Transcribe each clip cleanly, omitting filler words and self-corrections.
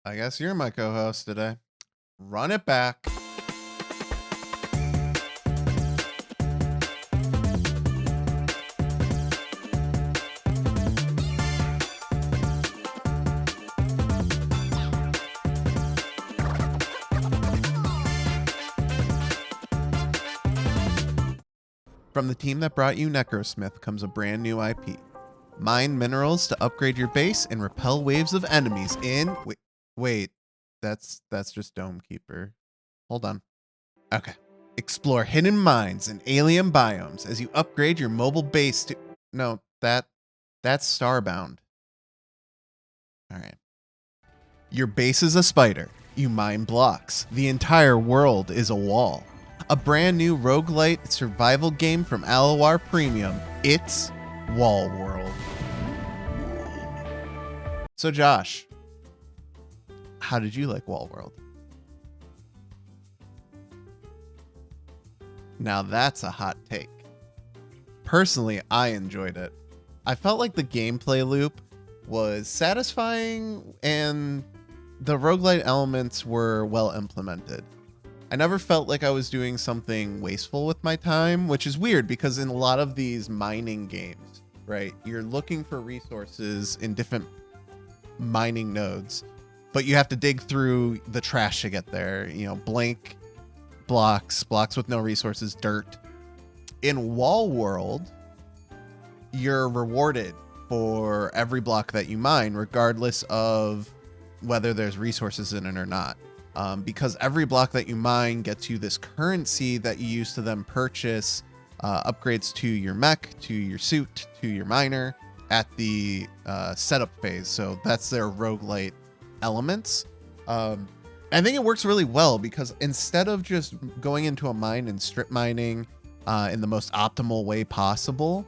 I guess you're my co-host today. Run it back. From the team that brought you Necrosmith comes a brand new IP. Mine minerals to upgrade your base and repel waves of enemies in... Wait, that's just Domekeeper. Hold on. Okay. Explore hidden mines and alien biomes as you upgrade your mobile base to... No, that's Starbound. Alright. Your base is a spider. You mine blocks. The entire world is a wall. A brand new roguelite survival game from Alawar Premium. It's Wall World. So Josh, how did you like Wall World? Now that's a hot take. Personally, I enjoyed it. I felt like the gameplay loop was satisfying and the roguelite elements were well implemented. I never felt like I was doing something wasteful with my time, which is weird because in a lot of these mining games, right, you're looking for resources in different mining nodes, but you have to dig through the trash to get there. You know, blank blocks with no resources, dirt. In Wall World, you're rewarded for every block that you mine, regardless of whether there's resources in it or not. Because every block that you mine gets you this currency that you use to then purchase upgrades to your mech, to your suit, to your miner at the setup phase. So that's their roguelite elements. I think it works really well because instead of just going into a mine and strip mining in the most optimal way possible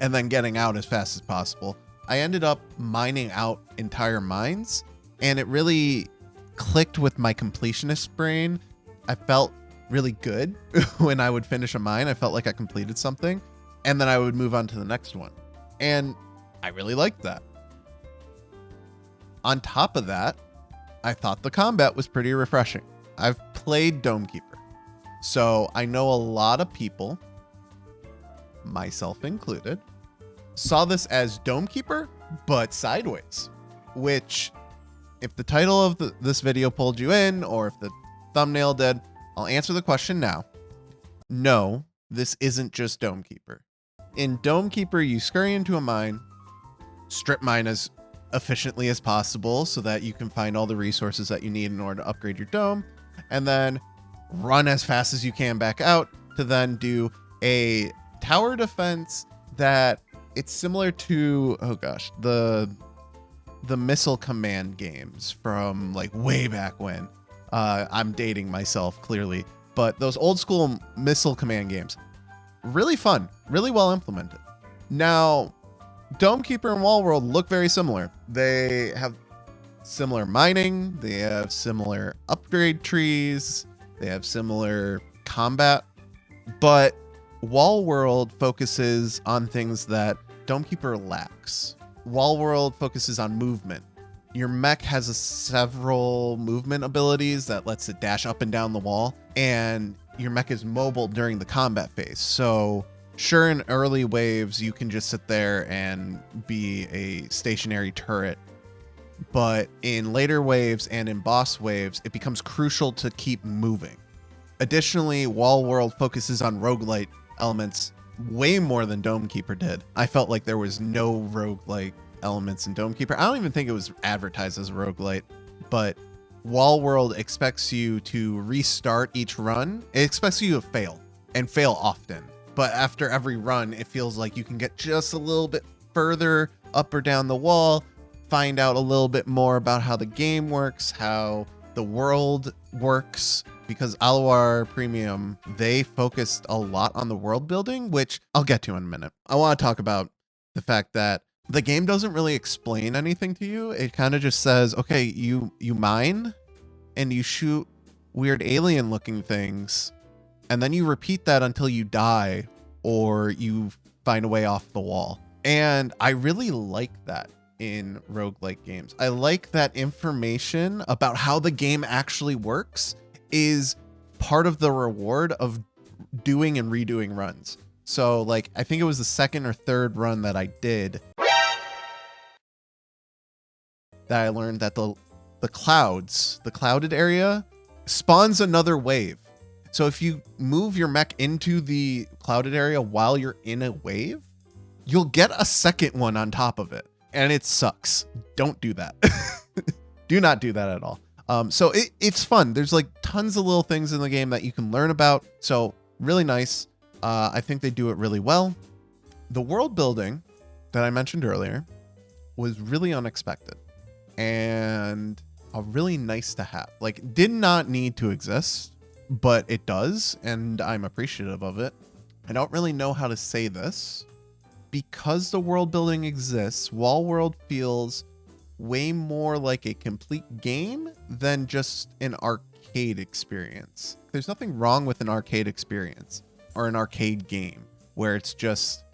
and then getting out as fast as possible, I ended up mining out entire mines, and it really clicked with my completionist brain. I felt really good when I would finish a mine. I felt like I completed something, and then I would move on to the next one. And I really liked that. On top of that, I thought the combat was pretty refreshing. I've played Domekeeper, so I know a lot of people, myself included, saw this as Domekeeper, but sideways, which if the title of this video pulled you in, or if the thumbnail did, I'll answer the question now. No, this isn't just Domekeeper. In Domekeeper, you scurry into a mine, strip mine as efficiently as possible so that you can find all the resources that you need in order to upgrade your dome, and then run as fast as you can back out to then do a tower defense that it's similar to, oh gosh, the missile command games from like way back when. I'm dating myself clearly, but those old school missile command games, really fun, really well implemented. Now, Domekeeper and Wall World look very similar. They have similar mining, they have similar upgrade trees, they have similar combat, but Wall World focuses on things that Domekeeper lacks. Wall World focuses on movement. Your mech has several movement abilities that lets it dash up and down the wall, and your mech is mobile during the combat phase. So sure, in early waves, you can just sit there and be a stationary turret, but in later waves and in boss waves, it becomes crucial to keep moving. Additionally, Wall World focuses on roguelite elements way more than Domekeeper did. I felt like there was no roguelite elements in Domekeeper. I don't even think it was advertised as a roguelite, but Wall World expects you to restart each run. It expects you to fail, and fail often. But after every run, it feels like you can get just a little bit further up or down the wall, find out a little bit more about how the game works, how the world works, because Alawar Premium, they focused a lot on the world building, which I'll get to in a minute. I want to talk about the fact that the game doesn't really explain anything to you. It kind of just says, okay, you mine and you shoot weird alien looking things, and then you repeat that until you die or you find a way off the wall. And I really like that. in roguelike games. I like that information about how the game actually works is part of the reward of doing and redoing runs. So like, I think it was the second or third run that I did that I learned that the clouded area spawns another wave. So if you move your mech into the clouded area while you're in a wave, you'll get a second one on top of it. And it sucks. Don't do that. Do not do that at all. So it's fun. There's like tons of little things in the game that you can learn about. So really nice. I think they do it really well. The world building that I mentioned earlier was really unexpected and really nice to have. Like, did not need to exist, but it does, and I'm appreciative of it. I don't really know how to say this. Because the world building exists, Wall World feels way more like a complete game than just an arcade experience. There's nothing wrong with an arcade experience or an arcade game where it's just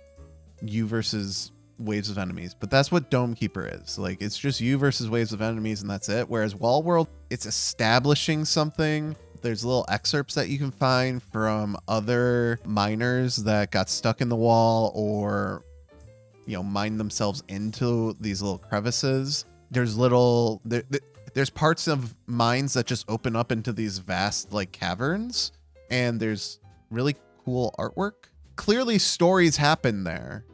you versus waves of enemies, but that's what Dome Keeper is. Like, it's just you versus waves of enemies and that's it. Whereas Wall World, it's establishing something. There's little excerpts that you can find from other miners that got stuck in the wall or, you know, mine themselves into these little crevices. There's there's parts of mines that just open up into these vast like caverns, and there's really cool artwork. Clearly stories happen there,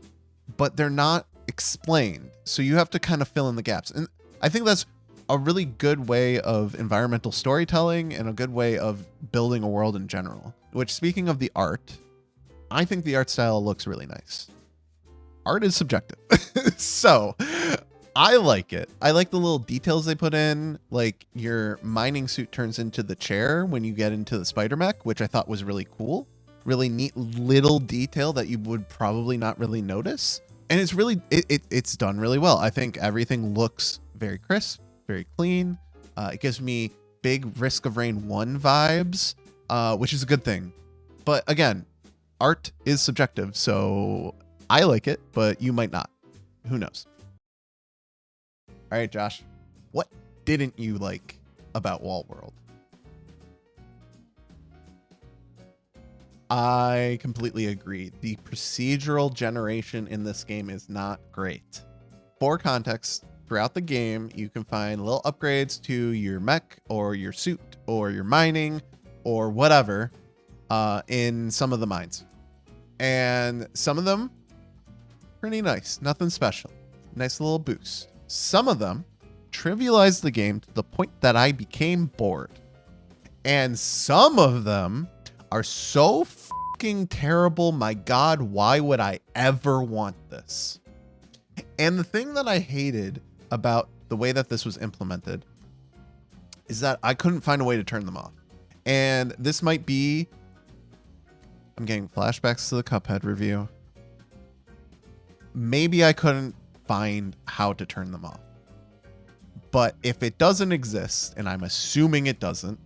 but they're not explained. So you have to kind of fill in the gaps. And I think that's a really good way of environmental storytelling and a good way of building a world in general. Which, speaking of the art, I think the art style looks really nice. Art is subjective. So I like it. I like the little details they put in. Like, your mining suit turns into the chair when you get into the spider mech, which I thought was really cool. Really neat little detail that you would probably not really notice. And it's really, it's done really well. I think everything looks very crisp, very clean. It gives me big Risk of Rain 1 vibes, which is a good thing. But again, art is subjective, so I like it, but you might not. Who knows? All right, Josh, what didn't you like about Wall World? I completely agree. The procedural generation in this game is not great. For context, throughout the game, you can find little upgrades to your mech or your suit or your mining or whatever in some of the mines. And some of them, pretty nice. Nothing special. Nice little boost. Some of them trivialized the game to the point that I became bored. And some of them are so fucking terrible. My God, why would I ever want this? And the thing that I hated about the way that this was implemented is that I couldn't find a way to turn them off. And this might be, I'm getting flashbacks to the Cuphead review. Maybe I couldn't find how to turn them off. But if it doesn't exist, and I'm assuming it doesn't,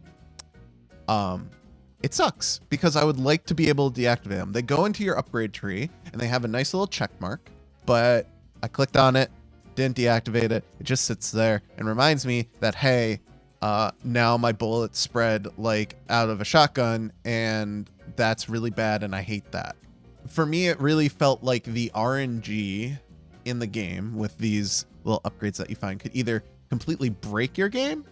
it sucks, because I would like to be able to deactivate them. They go into your upgrade tree and they have a nice little check mark, but I clicked on it, didn't deactivate it. It just sits there and reminds me that, hey, now my bullets spread like out of a shotgun, and that's really bad, and I hate that. For me, it really felt like the RNG in the game with these little upgrades that you find could either completely break your game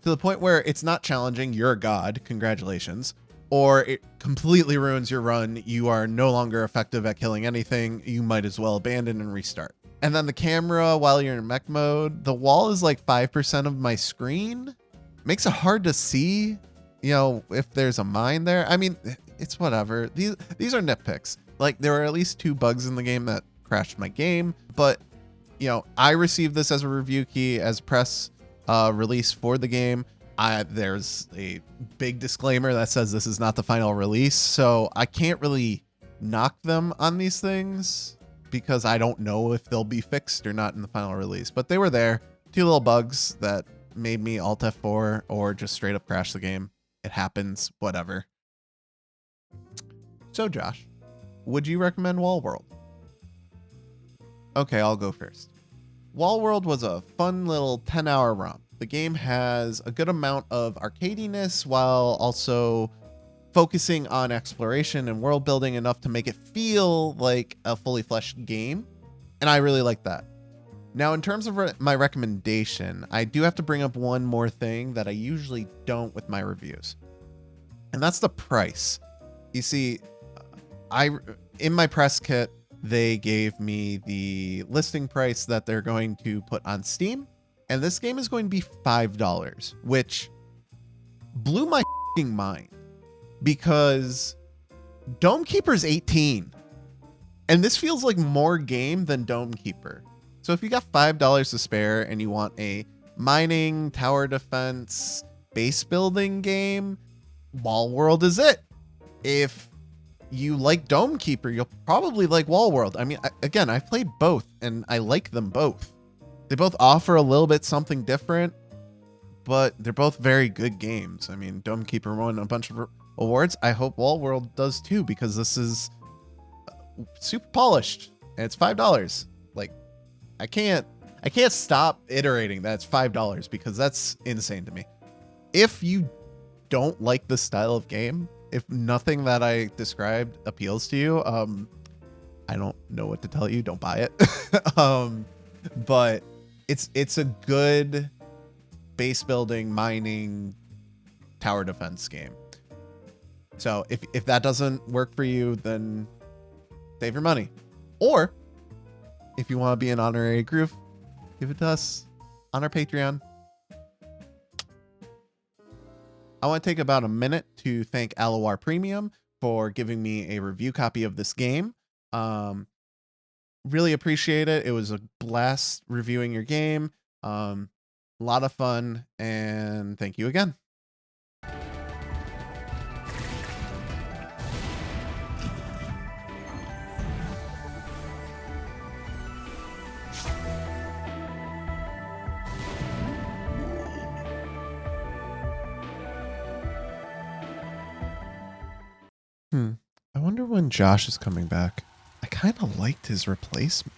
to the point where it's not challenging, you're a god, congratulations, or it completely ruins your run. You are no longer effective at killing anything. You might as well abandon and restart. And then the camera, while you're in mech mode, the wall is like 5% of my screen. Makes it hard to see, you know, if there's a mine there. I mean, it's whatever. These are nitpicks. Like, there were at least 2 bugs in the game that crashed my game, but, you know, I received this as a review key, as press release for the game. There's a big disclaimer that says this is not the final release, so I can't really knock them on these things because I don't know if they'll be fixed or not in the final release. But they were there. 2 little bugs that made me Alt F4 or just straight up crash the game. It happens, whatever. So Josh, would you recommend Wall World? Okay, I'll go first. Wallworld was a fun little 10-hour romp. The game has a good amount of arcadiness while also focusing on exploration and world building enough to make it feel like a fully fleshed game. And I really like that. Now, in terms of my recommendation, I do have to bring up one more thing that I usually don't with my reviews. And that's the price. You see, in my press kit, they gave me the listing price that they're going to put on Steam. And this game is going to be $5, which blew my mind because Dome Keeper's $18. And this feels like more game than Dome Keeper. So if you got $5 to spare and you want a mining, tower defense, base building game, Wallworld is it. If you like Dome Keeper, you'll probably like Wallworld. I mean, again, I've played both and I like them both. They both offer a little bit something different, but they're both very good games. I mean, Dome Keeper won a bunch of awards. I hope Wallworld does too, because this is super polished and it's $5. Like, I can't stop iterating that it's $5 because that's insane to me. If you don't like this style of game, if nothing that I described appeals to you, I don't know what to tell you. Don't buy it. But it's a good base building, mining, tower defense game. So if that doesn't work for you, then save your money. Or if you want to be an honorary Groof, give it to us on our Patreon. I want to take about a minute to thank Alawar Premium for giving me a review copy of this game. Really appreciate it. It was a blast reviewing your game. A lot of fun, and thank you again. I wonder when Josh is coming back. I kind of liked his replacement.